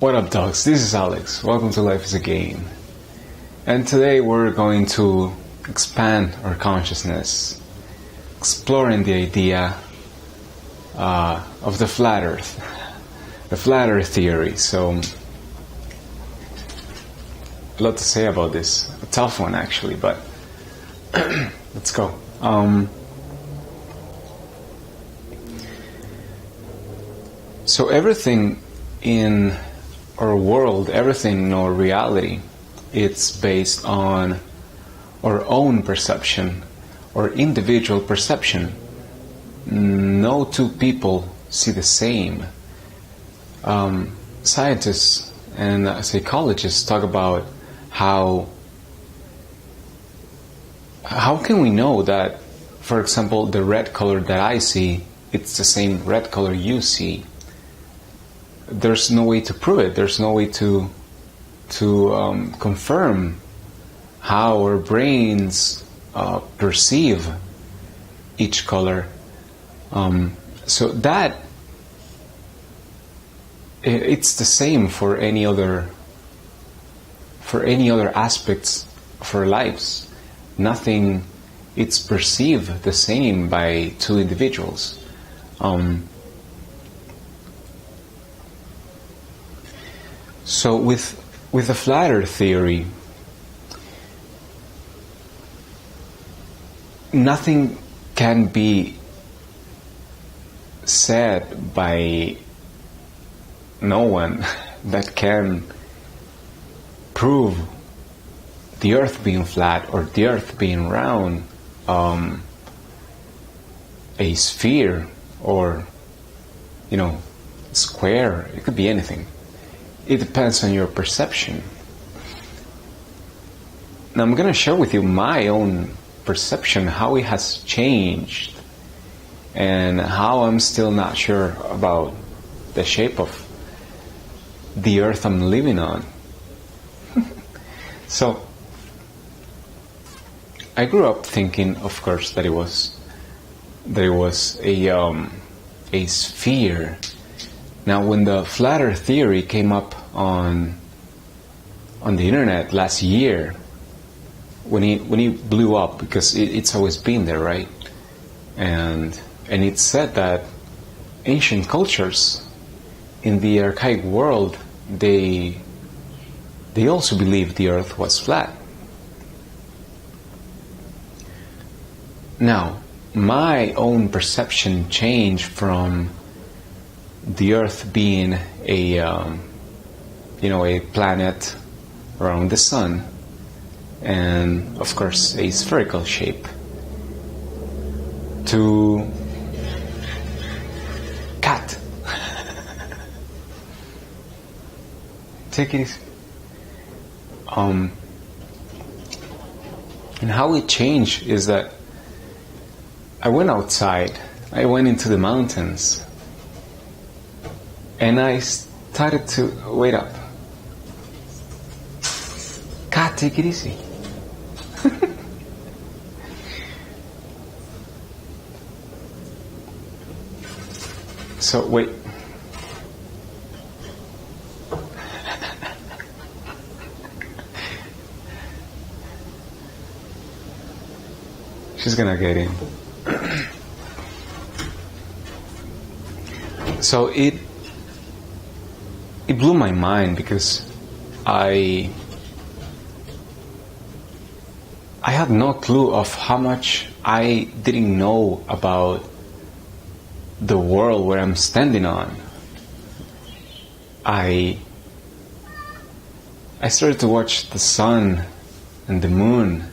What up, dogs? This is Alex. Welcome to Life is a Game. And today we're going to expand our consciousness, exploring the idea of the flat earth, the flat earth theory. So, a lot to say about this. A tough one, actually, but let's go. So everything in our world, everything in our reality, it's based on our own perception, or individual perception. No two people see the same. Scientists and psychologists talk about how can we know that, for example, the red color that I see, it's the same red color you see. There's no way to prove it. There's no way to confirm how our brains perceive each color. So that it's the same for any other aspects of our lives. Nothing, it's perceived the same by two individuals. So with the flat earth theory, nothing can be said by no one that can prove the earth being flat or the earth being round, a sphere, or square. It could be anything. It depends on your perception. Now I'm going to share with you my own perception, how it has changed, and how I'm still not sure about the shape of the earth I'm living on. So I grew up thinking, of course, that it was a sphere. Now, when the flat earth theory came up on the internet last year, when it blew up, because it's always been there, right? And it said that ancient cultures in the archaic world, they also believed the earth was flat. Now, my own perception changed from the earth being a planet around the sun, and of course a spherical shape, to cat. Take it easy. And how it changed is that I went outside, I went into the mountains, and I started to wait up. God, take it easy. So wait. She's gonna get in. So it blew my mind, because I had no clue of how much I didn't know about the world where I'm standing on. I started to watch the sun and the moon,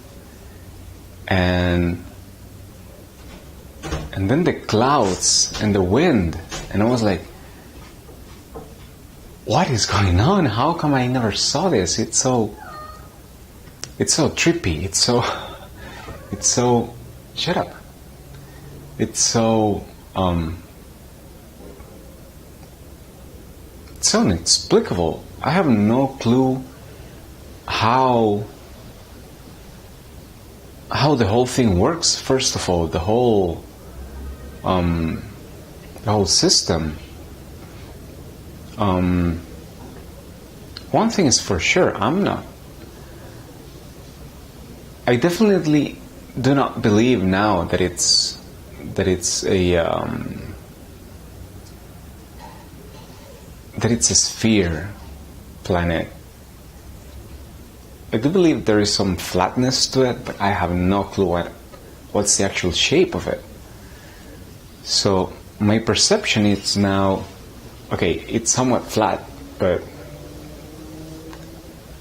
and then the clouds and the wind, and I was like, what is going on? How come I never saw this? It's so trippy. It's so shut up. It's so inexplicable. I have no clue how the whole thing works. First of all, the whole system. one thing is for sure, I definitely do not believe now that it's a sphere planet. I do believe there is some flatness to it, but I have no clue what's the actual shape of it. So my perception is now, okay, it's somewhat flat, but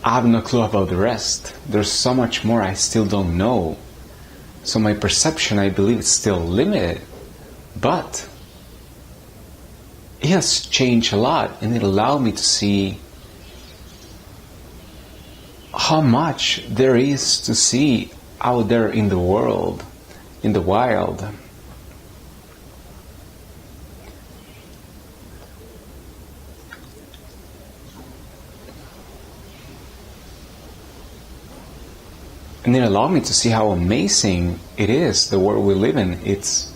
I have no clue about the rest. There's so much more I still don't know. So my perception, I believe, is still limited, but it has changed a lot, and it allowed me to see how much there is to see out there in the world, in the wild. And it allowed me to see how amazing it is, the world we live in. It's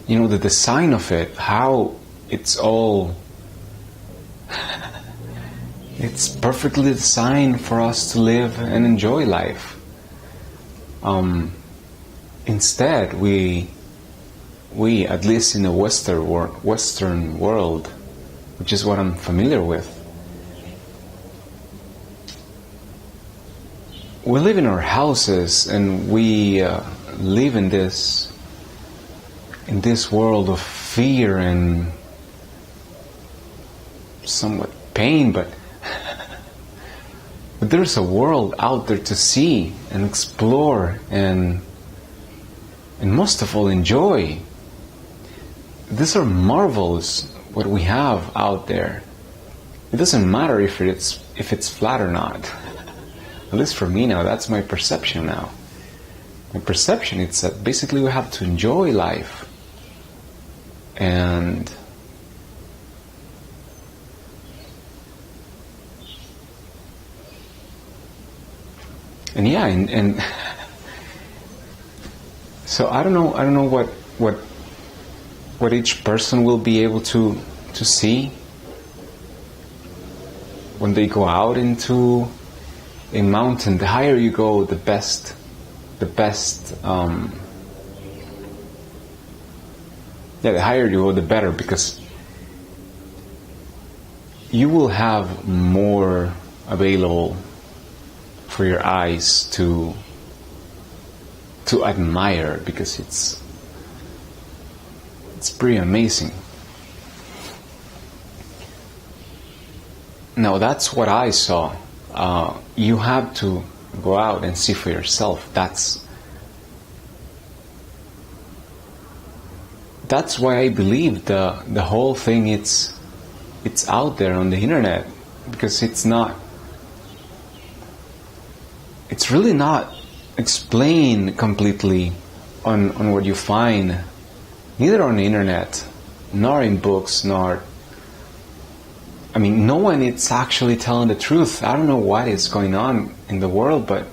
the design of it, how it's all it's perfectly designed for us to live and enjoy life. Instead, we at least in the Western world, which is what I'm familiar with, we live in our houses and we live in this world of fear and somewhat pain, but there's a world out there to see and explore and most of all enjoy. These are marvels what we have out there. It doesn't matter if it's flat or not. At least for me now, that's my perception now. My perception is that basically we have to enjoy life. And yeah, and so I don't know what each person will be able to see when they go out into a mountain. The higher you go, the best the higher you go, the better, because you will have more available for your eyes to admire, because it's pretty amazing. Now that's what I saw. You have to go out and see for yourself. That's why I believe the whole thing it's out there on the internet, because it's really not explained completely on what you find, neither on the internet, nor in books, no one is actually telling the truth. I don't know what is going on in the world, but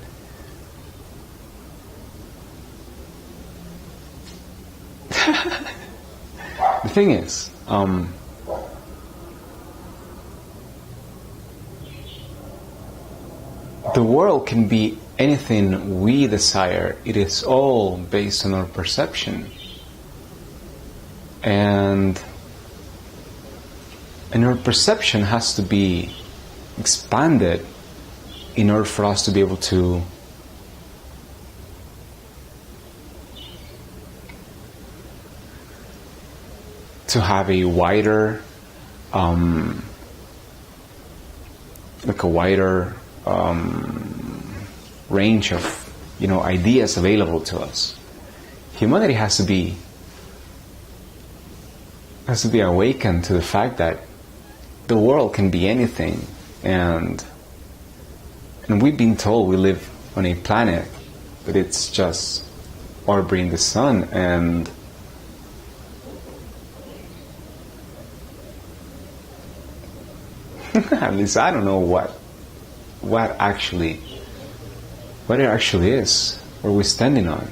the thing is, the world can be anything we desire. It is all based on our perception. And our perception has to be expanded in order for us to be able to have a wider range of ideas available to us. Humanity has to be awakened to the fact that the world can be anything, and we've been told we live on a planet, but it's just orbiting the sun, and at least I don't know what it actually is, what we're standing on.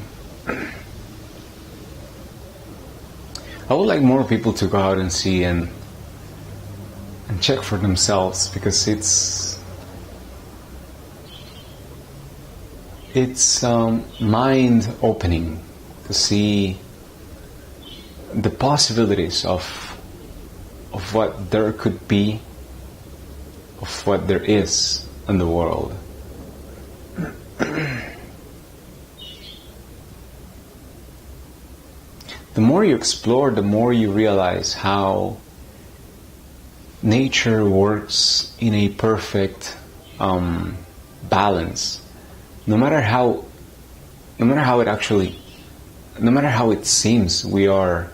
I would like more people to go out and see and and check for themselves, because it's mind opening to see the possibilities of what there could be, of what there is in the world. The more you explore, the more you realize how nature works in a perfect balance. No matter how it seems we are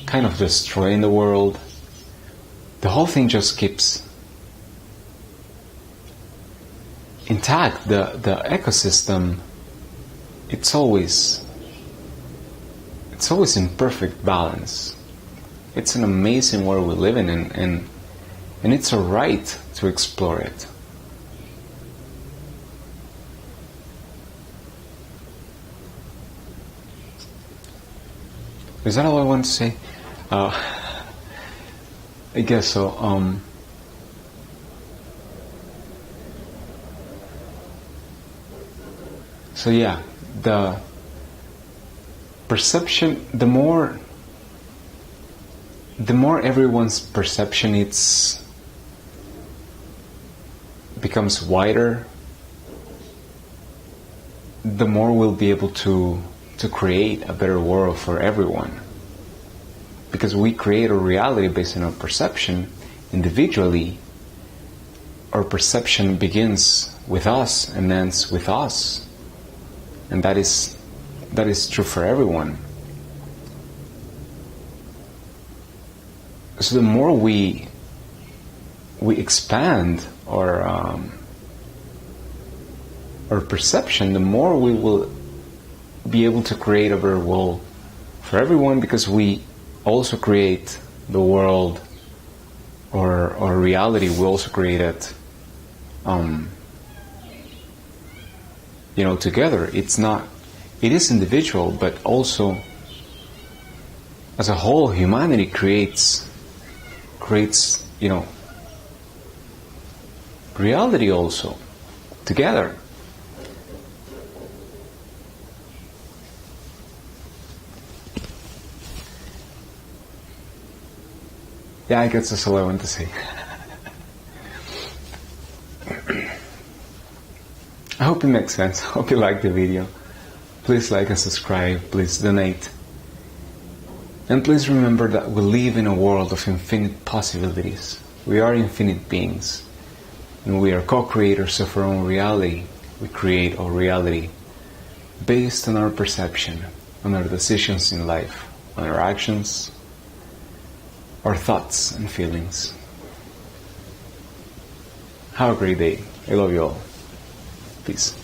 kind of destroying the world, the whole thing just keeps intact. The ecosystem, it's always in perfect balance. It's an amazing world we live in, and it's a right to explore it. Is that all I want to say? I guess so. So yeah, the perception, the more everyone's perception becomes wider, the more we'll be able to create a better world for everyone. Because we create a reality based on our perception individually. Our perception begins with us and ends with us. And that is true for everyone. So the more we expand our perception, the more we will be able to create a better world for everyone, because we also create the world or reality. We also create it together. It is individual, but also as a whole, humanity creates reality also together. Yeah, I guess that's all I want to say. I hope it makes sense. I hope you liked the video. Please like and subscribe. Please donate. And please remember that we live in a world of infinite possibilities. We are infinite beings. And we are co-creators of our own reality. We create our reality based on our perception, on our decisions in life, on our actions, our thoughts and feelings. Have a great day. I love you all. Peace.